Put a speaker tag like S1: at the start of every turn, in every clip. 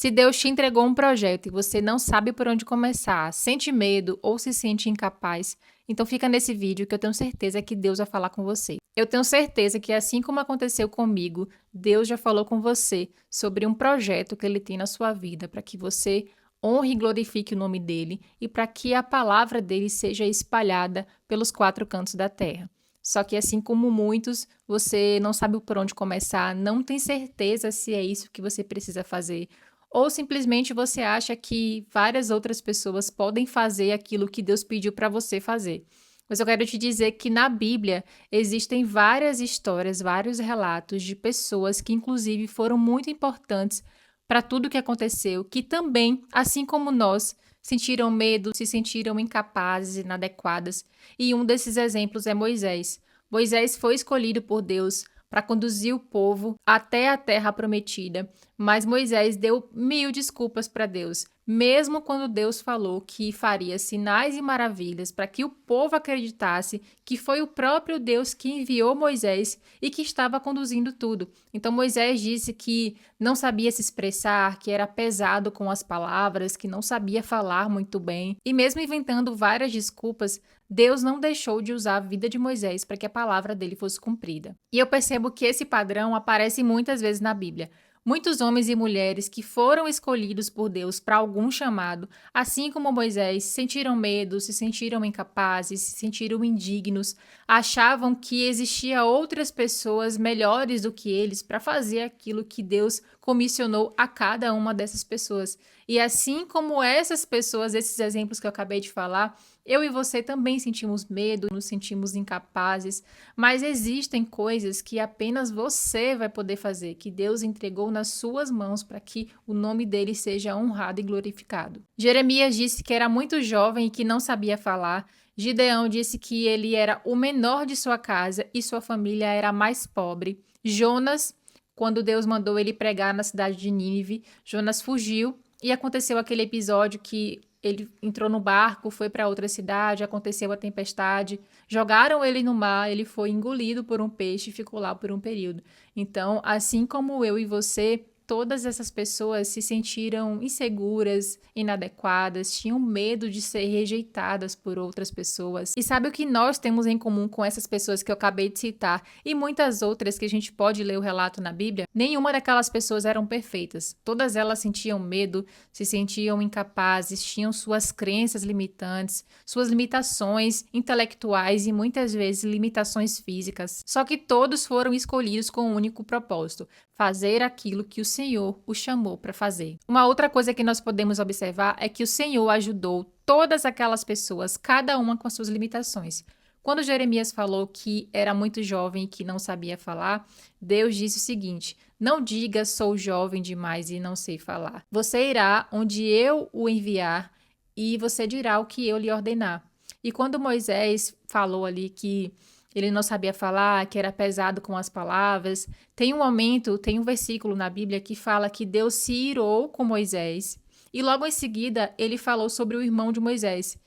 S1: Se Deus te entregou um projeto e você não sabe por onde começar, sente medo ou se sente incapaz, então fica nesse vídeo que eu tenho certeza que Deus vai falar com você. Eu tenho certeza que assim como aconteceu comigo, Deus já falou com você sobre um projeto que Ele tem na sua vida para que você honre e glorifique o nome dEle e para que a palavra dEle seja espalhada pelos quatro cantos da terra. Só que assim como muitos, você não sabe por onde começar, não tem certeza se é isso que você precisa fazer, ou simplesmente você acha que várias outras pessoas podem fazer aquilo que Deus pediu para você fazer. Mas eu quero te dizer que na Bíblia existem várias histórias, vários relatos de pessoas que inclusive foram muito importantes para tudo o que aconteceu, que também, assim como nós, sentiram medo, se sentiram incapazes, inadequadas. E um desses exemplos é Moisés. Moisés foi escolhido por Deus para conduzir o povo até a terra prometida, mas Moisés deu 1000 desculpas para Deus, mesmo quando Deus falou que faria sinais e maravilhas para que o povo acreditasse que foi o próprio Deus que enviou Moisés e que estava conduzindo tudo. Então Moisés disse que não sabia se expressar, que era pesado com as palavras, que não sabia falar muito bem. E mesmo inventando várias desculpas, Deus não deixou de usar a vida de Moisés para que a palavra dele fosse cumprida. E eu percebo que esse padrão aparece muitas vezes na Bíblia. Muitos homens e mulheres que foram escolhidos por Deus para algum chamado, assim como Moisés, sentiram medo, se sentiram incapazes, se sentiram indignos, achavam que existia outras pessoas melhores do que eles para fazer aquilo que Deus comissionou a cada uma dessas pessoas. E assim como essas pessoas, esses exemplos que eu acabei de falar, eu e você também sentimos medo, nos sentimos incapazes, mas existem coisas que apenas você vai poder fazer, que Deus entregou nas suas mãos para que o nome dele seja honrado e glorificado. Jeremias disse que era muito jovem e que não sabia falar. Gideão disse que ele era o menor de sua casa e sua família era a mais pobre. Jonas, quando Deus mandou ele pregar na cidade de Nínive, Jonas fugiu e aconteceu aquele episódio que ele entrou no barco, foi para outra cidade, aconteceu a tempestade, jogaram ele no mar, ele foi engolido por um peixe e ficou lá por um período. Então, assim como eu e você, todas essas pessoas se sentiram inseguras, inadequadas, tinham medo de ser rejeitadas por outras pessoas. E sabe o que nós temos em comum com essas pessoas que eu acabei de citar e muitas outras que a gente pode ler o relato na Bíblia? Nenhuma daquelas pessoas eram perfeitas. Todas elas sentiam medo, se sentiam incapazes, tinham suas crenças limitantes, suas limitações intelectuais e muitas vezes limitações físicas. Só que todos foram escolhidos com um único propósito: fazer aquilo que o Senhor o chamou para fazer. Uma outra coisa que nós podemos observar é que o Senhor ajudou todas aquelas pessoas, cada uma com as suas limitações. Quando Jeremias falou que era muito jovem e que não sabia falar, Deus disse o seguinte: não diga sou jovem demais e não sei falar. Você irá onde eu o enviar e você dirá o que eu lhe ordenar. E quando Moisés falou ali que ele não sabia falar, que era pesado com as palavras, tem um versículo na Bíblia que fala que Deus se irou com Moisés. E logo em seguida ele falou sobre o irmão de Moisés,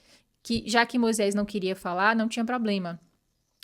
S1: que já que Moisés não queria falar, não tinha problema.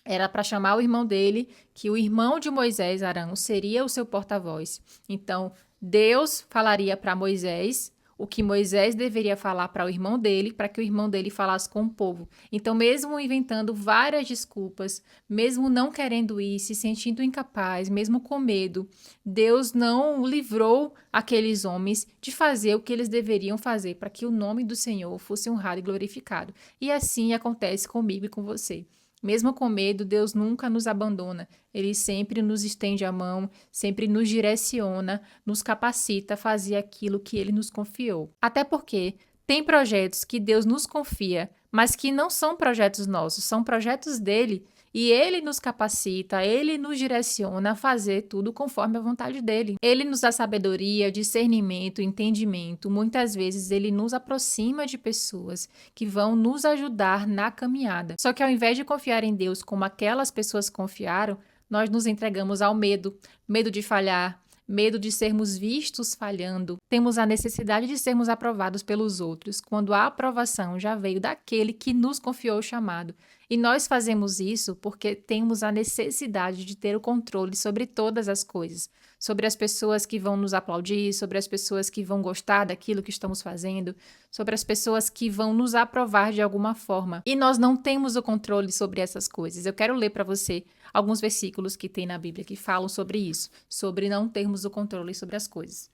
S1: Era para chamar o irmão dele, que o irmão de Moisés, Arão, seria o seu porta-voz. Então, Deus falaria para Moisés o que Moisés deveria falar para o irmão dele, para que o irmão dele falasse com o povo. Então, mesmo inventando várias desculpas, mesmo não querendo ir, se sentindo incapaz, mesmo com medo, Deus não livrou aqueles homens de fazer o que eles deveriam fazer para que o nome do Senhor fosse honrado e glorificado. E assim acontece comigo e com você. Mesmo com medo, Deus nunca nos abandona. Ele sempre nos estende a mão, sempre nos direciona, nos capacita a fazer aquilo que Ele nos confiou. Até porque tem projetos que Deus nos confia, mas que não são projetos nossos, são projetos dele. E Ele nos capacita, Ele nos direciona a fazer tudo conforme a vontade dele. Ele nos dá sabedoria, discernimento, entendimento. Muitas vezes Ele nos aproxima de pessoas que vão nos ajudar na caminhada. Só que ao invés de confiar em Deus como aquelas pessoas confiaram, nós nos entregamos ao medo. Medo de falhar, medo de sermos vistos falhando. Temos a necessidade de sermos aprovados pelos outros, quando a aprovação já veio daquele que nos confiou o chamado. E nós fazemos isso porque temos a necessidade de ter o controle sobre todas as coisas, sobre as pessoas que vão nos aplaudir, sobre as pessoas que vão gostar daquilo que estamos fazendo, sobre as pessoas que vão nos aprovar de alguma forma. E nós não temos o controle sobre essas coisas. Eu quero ler para você alguns versículos que tem na Bíblia que falam sobre isso, sobre não termos o controle sobre as coisas.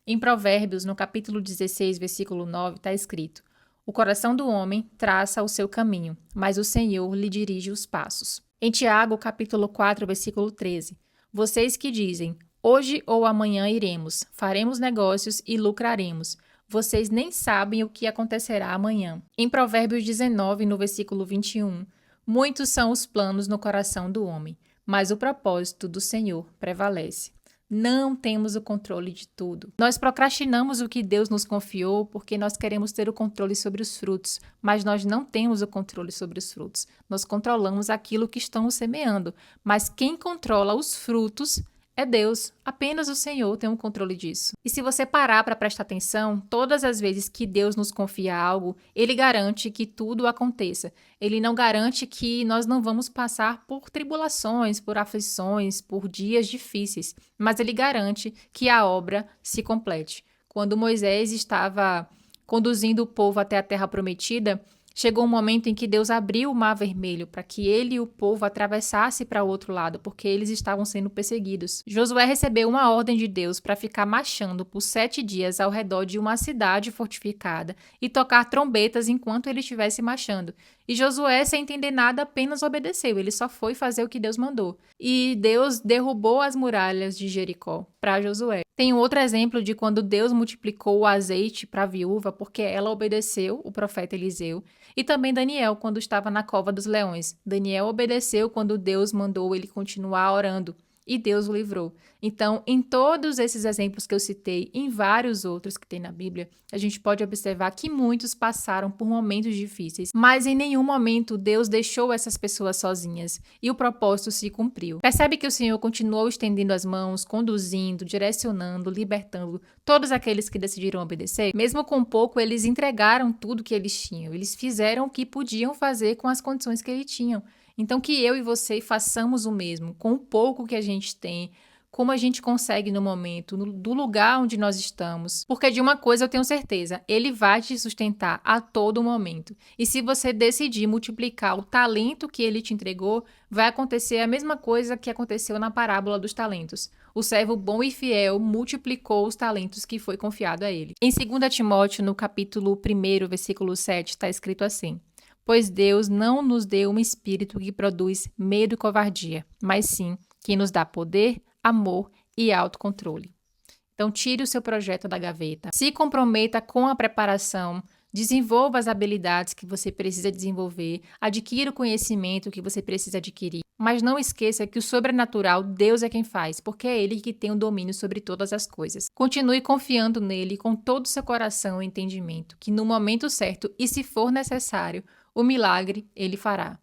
S1: Em Provérbios, no capítulo 16, versículo 9, está escrito: o coração do homem traça o seu caminho, mas o Senhor lhe dirige os passos. Em Tiago, capítulo 4, versículo 13, vocês que dizem, hoje ou amanhã iremos, faremos negócios e lucraremos. Vocês nem sabem o que acontecerá amanhã. Em Provérbios 19, no versículo 21, muitos são os planos no coração do homem, mas o propósito do Senhor prevalece. Não temos o controle de tudo. Nós procrastinamos o que Deus nos confiou porque nós queremos ter o controle sobre os frutos, mas nós não temos o controle sobre os frutos. Nós controlamos aquilo que estamos semeando, mas quem controla os frutos é Deus. Apenas o Senhor tem o controle disso. E se você parar para prestar atenção, todas as vezes que Deus nos confia algo, Ele garante que tudo aconteça. Ele não garante que nós não vamos passar por tribulações, por aflições, por dias difíceis, mas Ele garante que a obra se complete. Quando Moisés estava conduzindo o povo até a terra prometida, chegou um momento em que Deus abriu o Mar Vermelho para que ele e o povo atravessassem para o outro lado, porque eles estavam sendo perseguidos. Josué recebeu uma ordem de Deus para ficar marchando por 7 dias ao redor de uma cidade fortificada e tocar trombetas enquanto ele estivesse marchando. E Josué, sem entender nada, apenas obedeceu. Ele só foi fazer o que Deus mandou. E Deus derrubou as muralhas de Jericó para Josué. Tem um outro exemplo de quando Deus multiplicou o azeite para a viúva porque ela obedeceu o profeta Eliseu. E também Daniel, quando estava na cova dos leões. Daniel obedeceu quando Deus mandou ele continuar orando. E Deus o livrou. Então, em todos esses exemplos que eu citei, em vários outros que tem na Bíblia, a gente pode observar que muitos passaram por momentos difíceis, mas em nenhum momento Deus deixou essas pessoas sozinhas e o propósito se cumpriu. Percebe que o Senhor continuou estendendo as mãos, conduzindo, direcionando, libertando todos aqueles que decidiram obedecer? Mesmo com pouco, eles entregaram tudo que eles tinham, eles fizeram o que podiam fazer com as condições que eles tinham. Então, que eu e você façamos o mesmo, com o pouco que a gente tem, como a gente consegue no momento, do lugar onde nós estamos. Porque de uma coisa eu tenho certeza, Ele vai te sustentar a todo momento. E se você decidir multiplicar o talento que Ele te entregou, vai acontecer a mesma coisa que aconteceu na parábola dos talentos. O servo bom e fiel multiplicou os talentos que foi confiado a ele. Em 2 Timóteo, no capítulo 1, versículo 7, está escrito assim: pois Deus não nos deu um espírito que produz medo e covardia, mas sim que nos dá poder, amor e autocontrole. Então, tire o seu projeto da gaveta, se comprometa com a preparação, desenvolva as habilidades que você precisa desenvolver, adquira o conhecimento que você precisa adquirir, mas não esqueça que o sobrenatural Deus é quem faz, porque é Ele que tem o domínio sobre todas as coisas. Continue confiando nele com todo o seu coração e entendimento, que no momento certo e se for necessário, o milagre Ele fará.